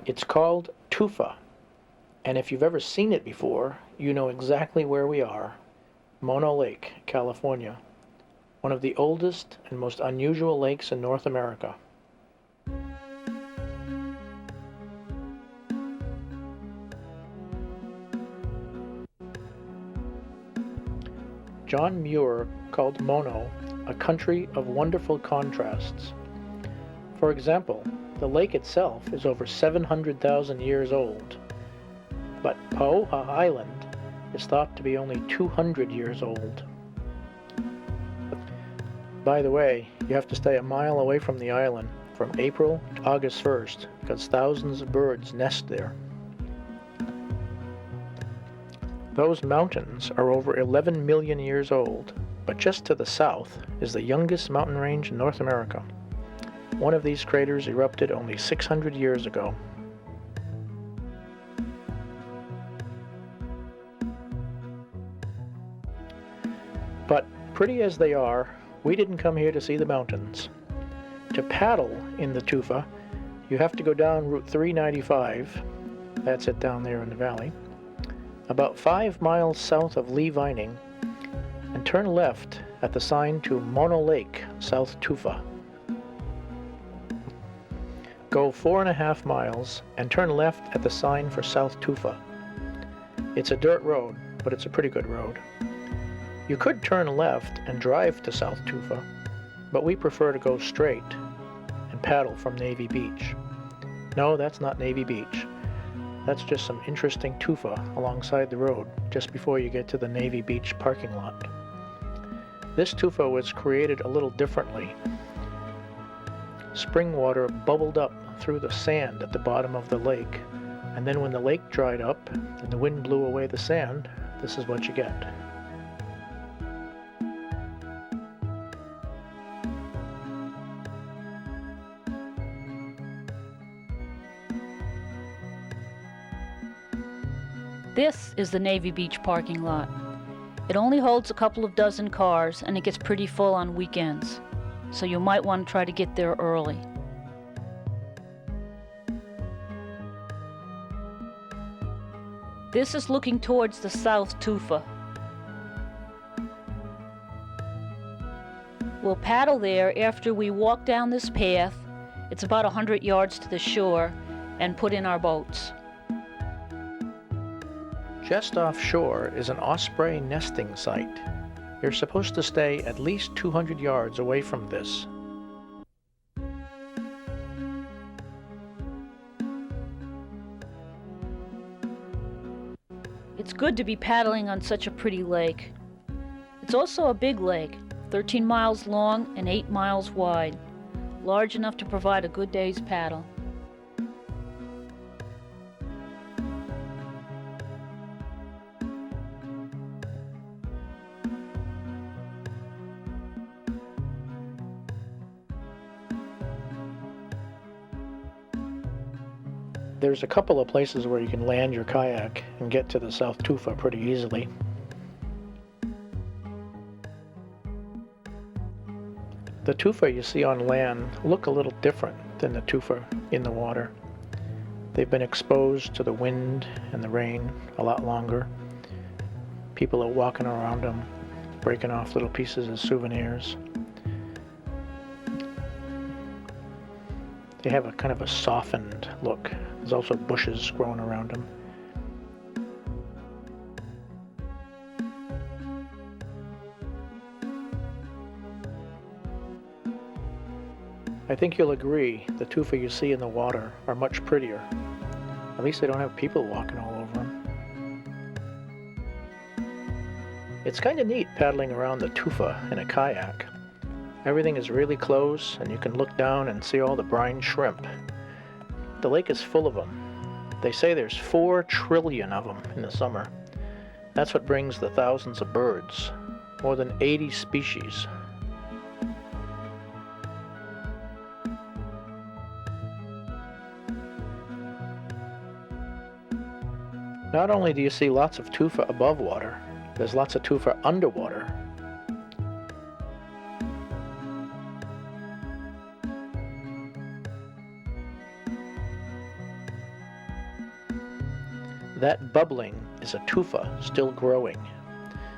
It's called tufa, and if you've ever seen it before, you know exactly where we are. Mono Lake, California, one of the oldest and most unusual lakes in North America. John Muir called Mono a country of wonderful contrasts. For example, the lake itself is over 700,000 years old, but Paoha Island is thought to be only 200 years old. By the way, you have to stay a mile away from the island from April to August 1st because thousands of birds nest there. Those mountains are over 11 million years old, but just to the south is the youngest mountain range in North America. One of these craters erupted only 600 years ago. But pretty as they are, we didn't come here to see the mountains. To paddle in the tufa, you have to go down Route 395, that's it down there in the valley, about 5 miles south of Lee Vining, and turn left at the sign to Mono Lake, South Tufa. Go 4.5 miles and turn left at the sign for South Tufa. It's a dirt road, but it's a pretty good road. You could turn left and drive to South Tufa, but we prefer to go straight and paddle from Navy Beach. No, that's not Navy Beach. That's just some interesting tufa alongside the road just before you get to the Navy Beach parking lot. This tufa was created a little differently. Spring water bubbled up through the sand at the bottom of the lake, and then when the lake dried up and the wind blew away the sand, this is what you get. This is the Navy Beach parking lot. It only holds a couple of dozen cars and it gets pretty full on weekends, so you might want to try to get there early. This is looking towards the South Tufa. We'll paddle there after we walk down this path. It's about 100 yards to the shore, and put in our boats. Just offshore is an osprey nesting site. You're supposed to stay at least 200 yards away from this. It's good to be paddling on such a pretty lake. It's also a big lake, 13 miles long and 8 miles wide, large enough to provide a good day's paddle. There's a couple of places where you can land your kayak and get to the South Tufa pretty easily. The tufa you see on land look a little different than the tufa in the water. They've been exposed to the wind and the rain a lot longer. People are walking around them, breaking off little pieces as souvenirs. They have a kind of a softened look. There's also bushes growing around them. I think you'll agree the tufa you see in the water are much prettier. At least they don't have people walking all over them. It's kind of neat paddling around the tufa in a kayak. Everything is really close and you can look down and see all the brine shrimp. The lake is full of them. They say there's 4 trillion of them in the summer. That's what brings the thousands of birds, more than 80 species. Not only do you see lots of tufa above water, there's lots of tufa underwater. That bubbling is a tufa still growing.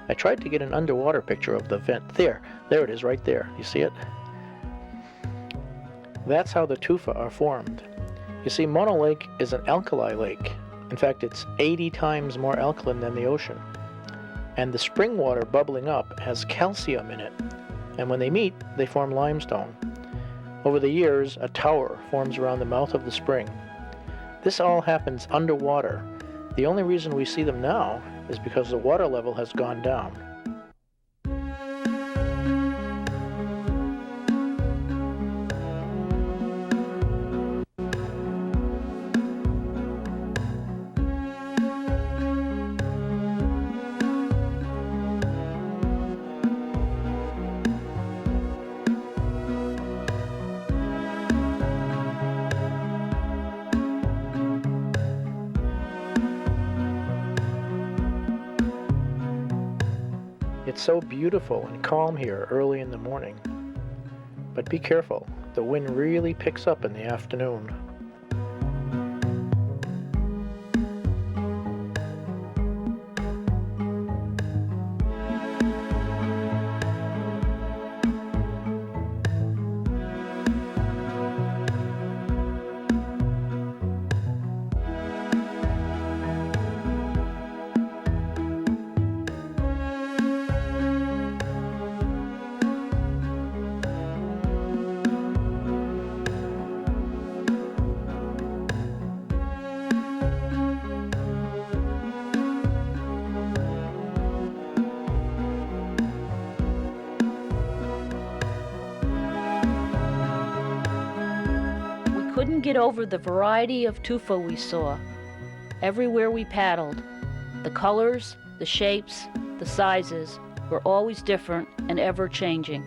I tried to get an underwater picture of the vent. There it is right there. You see it? That's how the tufa are formed. You see, Mono Lake is an alkali lake. In fact, it's 80 times more alkaline than the ocean. And the spring water bubbling up has calcium in it. And when they meet, they form limestone. Over the years, a tower forms around the mouth of the spring. This all happens underwater. The only reason we see them now is because the water level has gone down. It's so beautiful and calm here early in the morning. But be careful, the wind really picks up in the afternoon. Couldn't get over the variety of tufa we saw. Everywhere we paddled, the colors, the shapes, the sizes were always different and ever changing.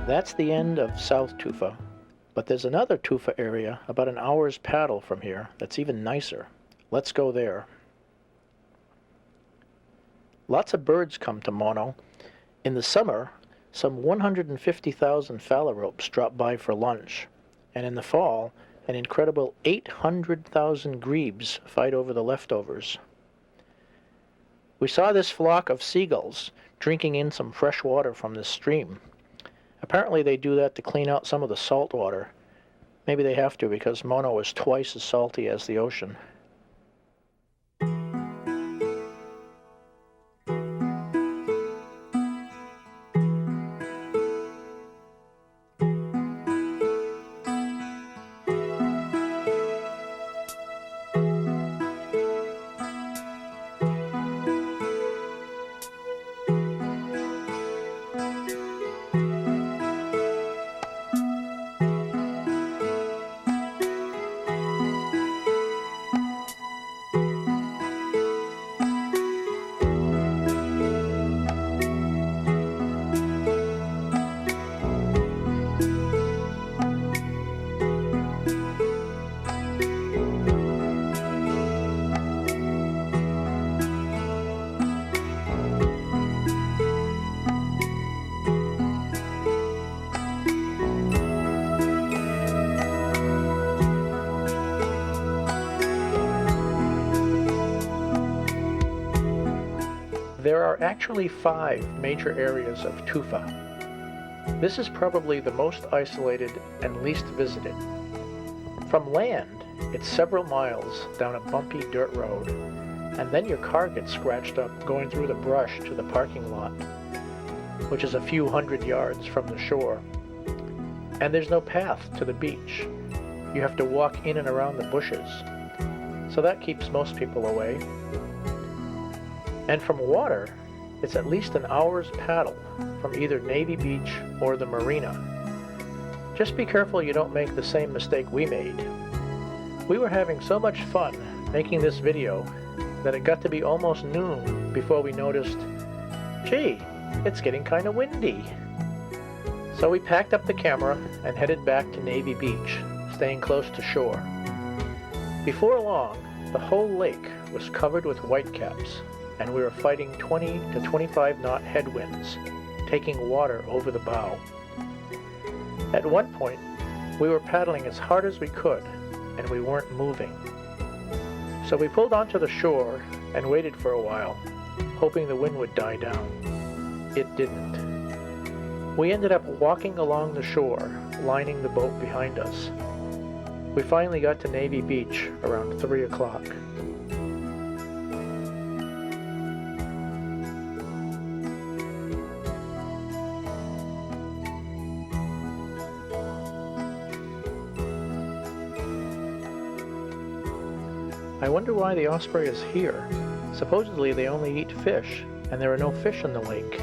That's the end of South Tufa, but there's another tufa area about an hour's paddle from here that's even nicer. Let's go there. Lots of birds come to Mono. In the summer, some 150,000 phalaropes drop by for lunch, and in the fall, an incredible 800,000 grebes fight over the leftovers. We saw this flock of seagulls drinking in some fresh water from this stream. Apparently they do that to clean out some of the salt water. Maybe they have to because Mono is twice as salty as the ocean. There are actually 5 major areas of tufa. This is probably the most isolated and least visited. From land, It's several miles down a bumpy dirt road, and then your car gets scratched up going through the brush to the parking lot, which is a few hundred yards from the shore. And there's no path to the beach. You have to walk in and around the bushes. So that keeps most people away. And from water, it's at least an hour's paddle from either Navy Beach or the marina. Just be careful you don't make the same mistake we made. We were having so much fun making this video that it got to be almost noon before we noticed, gee, it's getting kind of windy. So we packed up the camera and headed back to Navy Beach, staying close to shore. Before long, the whole lake was covered with whitecaps, and we were fighting 20 to 25 knot headwinds, taking water over the bow. At one point, we were paddling as hard as we could, and we weren't moving. So we pulled onto the shore and waited for a while, hoping the wind would die down. It didn't. We ended up walking along the shore, lining the boat behind us. We finally got to Navy Beach around 3 o'clock. I wonder why the osprey is here. Supposedly they only eat fish, and there are no fish in the lake.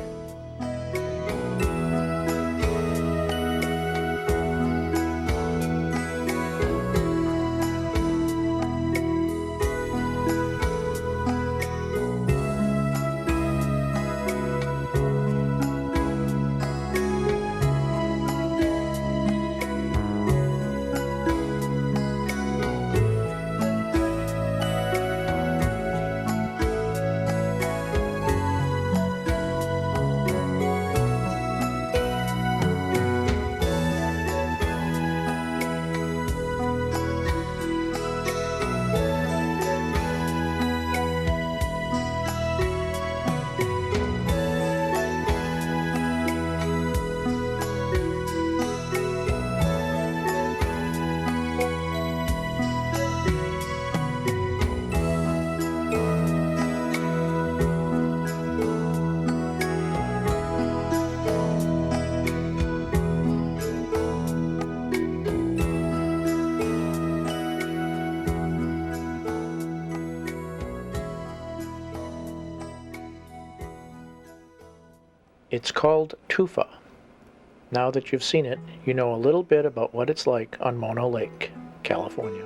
It's called tufa. Now that you've seen it, you know a little bit about what it's like on Mono Lake, California.